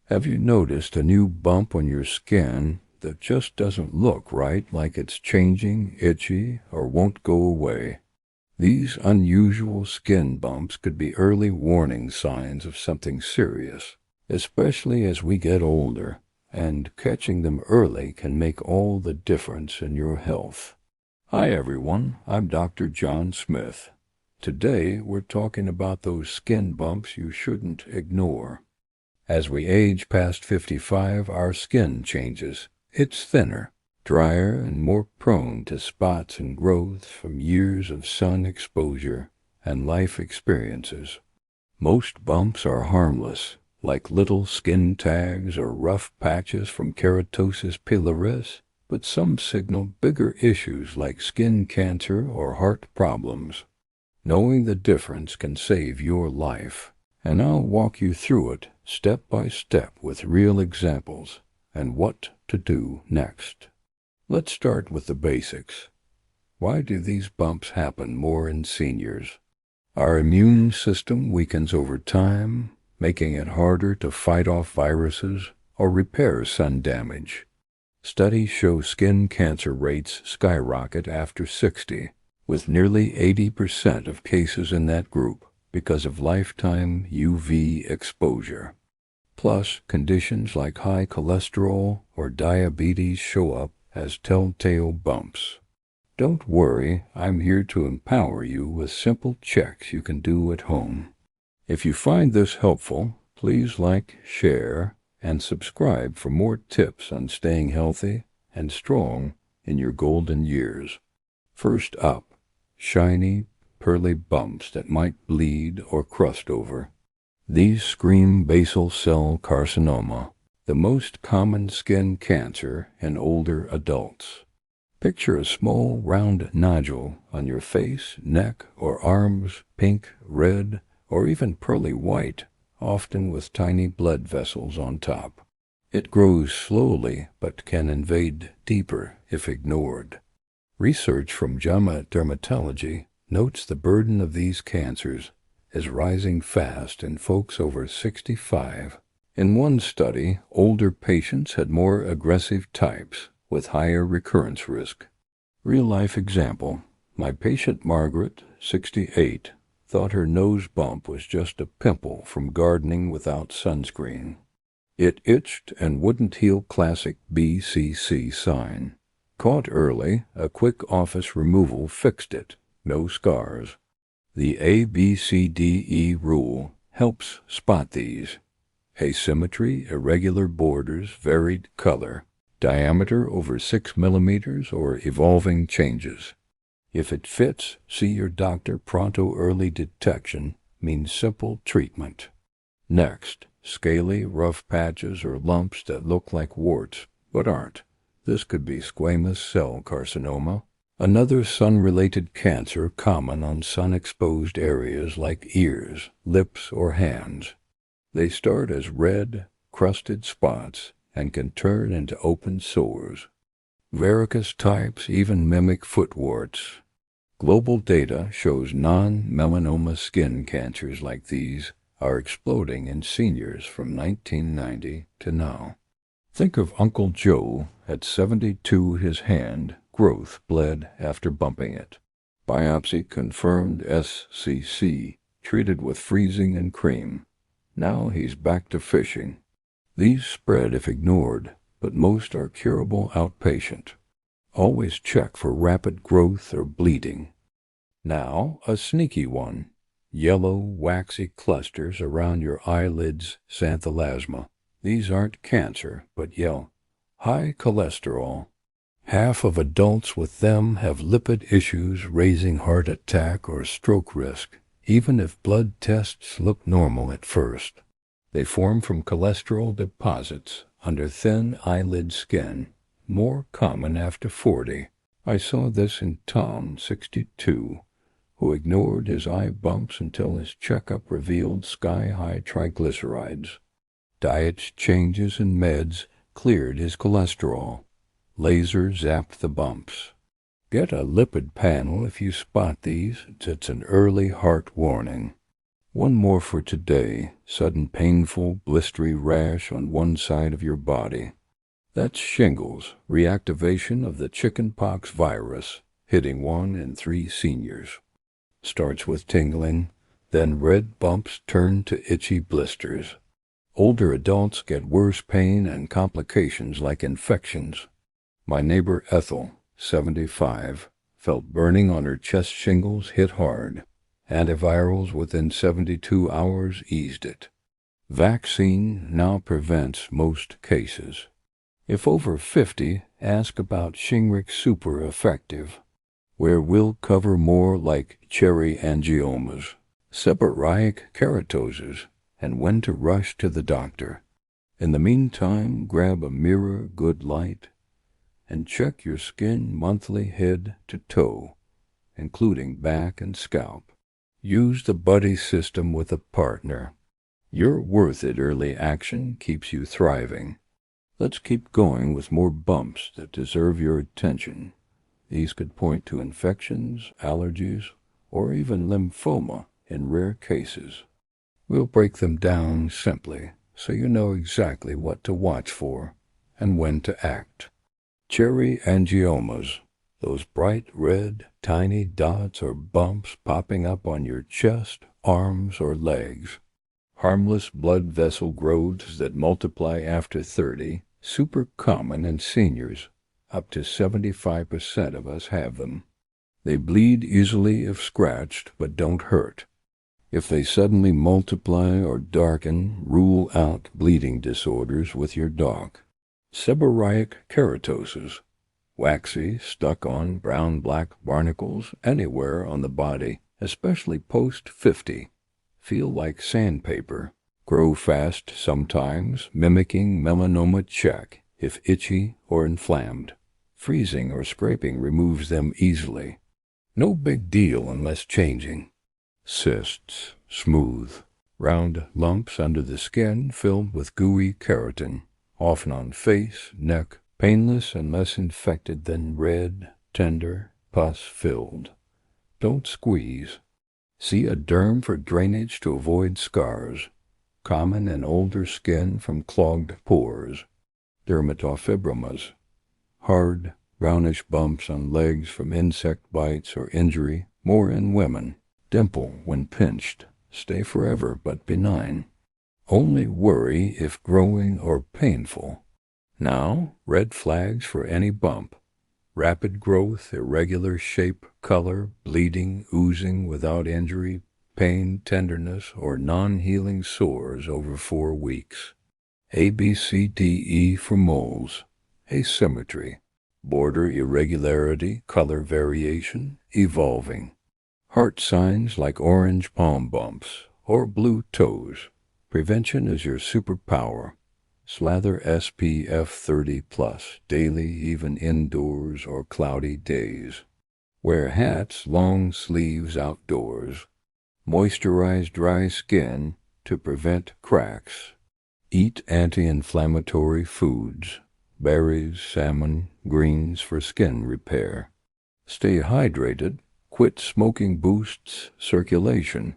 Have you noticed a new bump on your skin that just doesn't look right, like it's changing, itchy, or won't go away? These unusual skin bumps could be early warning signs of something serious, especially as we get older, and catching them early can make all the difference in your health. Hi everyone, I'm Dr. John Smith. Today we're talking about those skin bumps you shouldn't ignore. As we age past 55, our skin changes. It's thinner, drier, and more prone to spots and growth from years of sun exposure and life experiences. Most bumps are harmless, like little skin tags or rough patches from keratosis pilaris, but some signal bigger issues like skin cancer or heart problems. Knowing the difference can save your life, and I'll walk you through it step by step with real examples and what to do next. Let's start with the basics. Why do these bumps happen more in seniors? Our immune system weakens over time, making it harder to fight off viruses or repair sun damage. Studies show skin cancer rates skyrocket after 60, with nearly 80% of cases in that group because of lifetime UV exposure. Plus, conditions like high cholesterol or diabetes show up as telltale bumps. Don't worry, I'm here to empower you with simple checks you can do at home. If you find this helpful, please like, share, and subscribe for more tips on staying healthy and strong in your golden years. First up, shiny, pearly bumps that might bleed or crust over. These scream basal cell carcinoma, the most common skin cancer in older adults. Picture a small round nodule on your face, neck, or arms, pink, red, or even pearly white, often with tiny blood vessels on top. It grows slowly but can invade deeper if ignored. Research from JAMA Dermatology notes the burden of these cancers is rising fast in folks over 65. In one study, older patients had more aggressive types with higher recurrence risk. Real-life example, my patient Margaret, 68, thought her nose bump was just a pimple from gardening without sunscreen. It itched and wouldn't heal, classic BCC sign. Caught early, a quick office removal fixed it, no scars. The ABCDE rule helps spot these. Asymmetry, irregular borders, varied color, diameter over 6 millimeters, or evolving changes. If it fits, see your doctor pronto. Early detection means simple treatment. Next, scaly, rough patches or lumps that look like warts but aren't. This could be squamous cell carcinoma, another sun-related cancer common on sun-exposed areas like ears, lips, or hands. They start as red, crusted spots and can turn into open sores. Varicose types even mimic foot warts. Global data shows non-melanoma skin cancers like these are exploding in seniors from 1990 to now. Think of Uncle Joe at 72. His hand growth bled after bumping it. Biopsy confirmed SCC, treated with freezing and cream. Now he's back to fishing. These spread if ignored, but most are curable outpatient. Always check for rapid growth or bleeding. Now, a sneaky one. Yellow, waxy clusters around your eyelids, xanthelasma. These aren't cancer, but high cholesterol. Half of adults with them have lipid issues, raising heart attack or stroke risk, even if blood tests look normal at first. They form from cholesterol deposits under thin eyelid skin, more common after 40. I saw this in Tom, 62, who ignored his eye bumps until his checkup revealed sky-high triglycerides. Diet changes and meds cleared his cholesterol. Laser zapped the bumps. Get a lipid panel if you spot these. It's an early heart warning. One more for today. Sudden painful, blistery rash on one side of your body. That's shingles, reactivation of the chickenpox virus, hitting 1 in 3 seniors. Starts with tingling, then red bumps turn to itchy blisters. Older adults get worse pain and complications like infections. My neighbor Ethel, 75, felt burning on her chest. Shingles hit hard. Antivirals within 72 hours eased it. Vaccine now prevents most cases. If over 50, ask about Shingrix Super Effective, where we'll cover more like cherry angiomas, seborrheic keratoses, and when to rush to the doctor. In the meantime, grab a mirror, good light, and check your skin monthly head to toe, including back and scalp. Use the buddy system with a partner. You're worth it. Early action keeps you thriving. Let's keep going with more bumps that deserve your attention. These could point to infections, allergies, or even lymphoma in rare cases. We'll break them down simply so you know exactly what to watch for and when to act. Cherry angiomas, those bright red, tiny dots or bumps popping up on your chest, arms, or legs. Harmless blood vessel growths that multiply after 30, super common in seniors. Up to 75% of us have them. They bleed easily if scratched, but don't hurt. If they suddenly multiply or darken, rule out bleeding disorders with your dog. Seborrheic keratoses, waxy, stuck on brown-black barnacles anywhere on the body, especially post-50. Feel like sandpaper. Grow fast sometimes, mimicking melanoma. Check if itchy or inflamed. Freezing or scraping removes them easily. No big deal unless changing. Cysts, smooth, round lumps under the skin filled with gooey keratin, often on face, neck, painless and less infected than red, tender, pus-filled. Don't squeeze. See a derm for drainage to avoid scars, common in older skin from clogged pores. Dermatofibromas, hard, brownish bumps on legs from insect bites or injury, more in women. Dimple when pinched, stay forever but benign. Only worry if growing or painful. Now, red flags for any bump. Rapid growth, irregular shape, color, bleeding, oozing without injury, pain, tenderness, or non-healing sores over 4 weeks. ABCDE for moles. Asymmetry. Border irregularity, color variation, evolving. Heart signs like orange palm bumps or blue toes. Prevention is your superpower. Slather SPF 30+ daily, even indoors or cloudy days. Wear hats, long sleeves outdoors. Moisturize dry skin to prevent cracks. Eat anti-inflammatory foods. Berries, salmon, greens for skin repair. Stay hydrated. Quit smoking boosts circulation.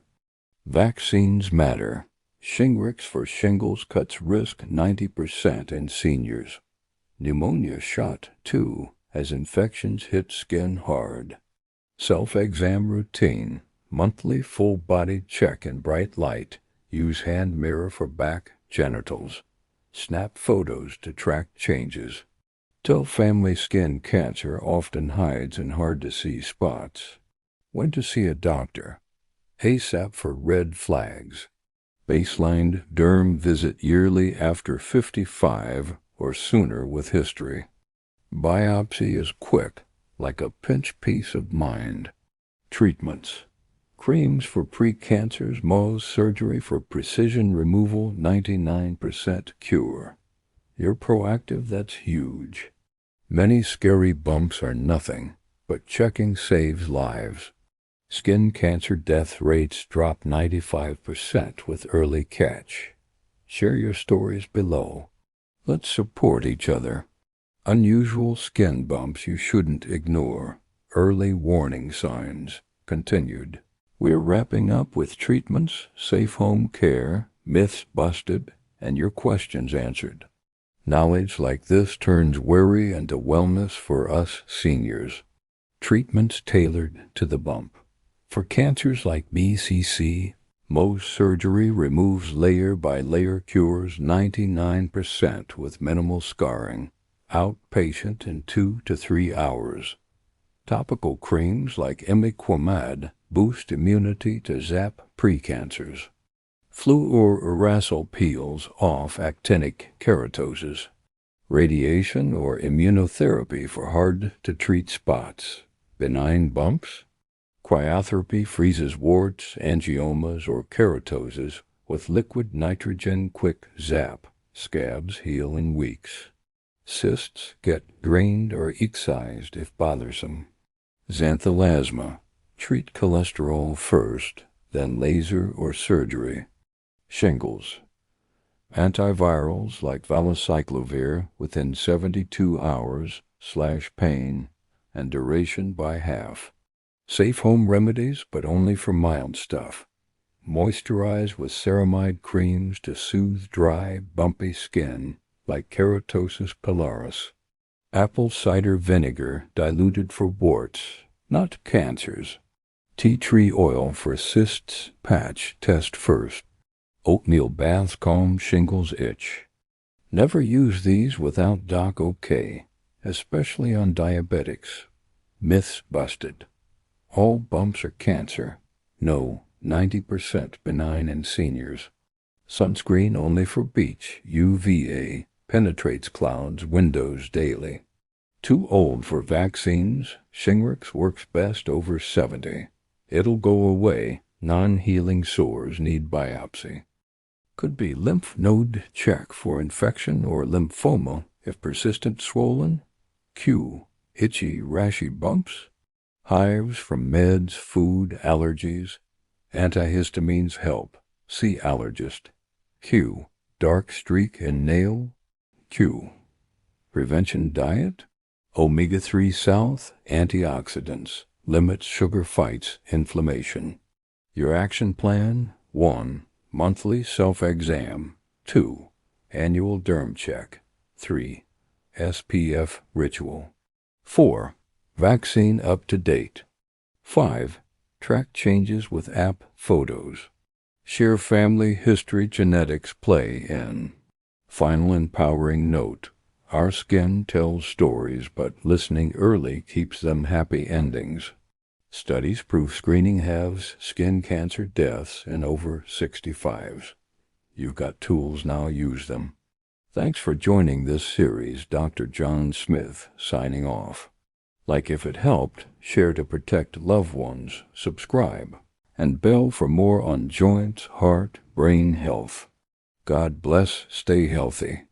Vaccines matter. Shingrix for shingles cuts risk 90% in seniors. Pneumonia shot, too, as infections hit skin hard. Self-exam routine. Monthly full-body check in bright light. Use hand mirror for back, genitals. Snap photos to track changes. Tell family skin cancer often hides in hard-to-see spots. When to see a doctor. ASAP for red flags. Baseline derm visit yearly after 55 or sooner with history. Biopsy is quick, like a pinch peace of mind. Treatments. Creams for precancers, Mohs surgery for precision removal, 99% cure. You're proactive, that's huge. Many scary bumps are nothing, but checking saves lives. Skin cancer death rates drop 95% with early catch. Share your stories below. Let's support each other. Unusual skin bumps you shouldn't ignore. Early warning signs. Continued. We're wrapping up with treatments, safe home care, myths busted, and your questions answered. Knowledge like this turns worry into wellness for us seniors. Treatments tailored to the bump. For cancers like BCC, Mohs surgery removes layer by layer, cures 99% with minimal scarring. Outpatient in 2 to 3 hours. Topical creams like imiquimod boost immunity to zap precancers. Fluorouracil peels off actinic keratoses. Radiation or immunotherapy for hard-to-treat spots. Benign bumps. Cryotherapy freezes warts, angiomas, or keratoses with liquid nitrogen quick zap. Scabs heal in weeks. Cysts get drained or excised if bothersome. Xanthelasma. Treat cholesterol first, then laser or surgery. Shingles. Antivirals like valacyclovir within 72 hours, slash pain, and duration by half. Safe home remedies, but only for mild stuff. Moisturize with ceramide creams to soothe dry, bumpy skin, like keratosis pilaris. Apple cider vinegar diluted for warts, not cancers. Tea tree oil for cysts patch, test first. Oatmeal baths calm shingles itch. Never use these without Doc OK, especially on diabetics. Myths busted. All bumps are cancer. No, 90% benign in seniors. Sunscreen only for beach, UVA, penetrates clouds, windows daily. Too old for vaccines, Shingrix works best over 70. It'll go away, non-healing sores need biopsy. Could be lymph node check for infection or lymphoma if persistent swollen. Q. Itchy, rashy bumps. Hives from meds, food, allergies. Antihistamines help. See allergist. Q. Dark streak in nail. Q. Prevention diet. Omega-3 South, antioxidants. Limits sugar, fights inflammation. Your action plan: 1. Monthly self-exam. 2. Annual derm check. 3. SPF ritual. 4. Vaccine up to date. 5. Track changes with app photos. Share family history, genetics play in. Final empowering note: our skin tells stories, but listening early keeps them happy endings. Studies prove screening halves skin cancer deaths in over 65s. You've got tools now, use them. Thanks for joining this series. Dr. John Smith signing off. Like if it helped, share to protect loved ones, subscribe, and bell for more on joints, heart, brain health. God bless, stay healthy.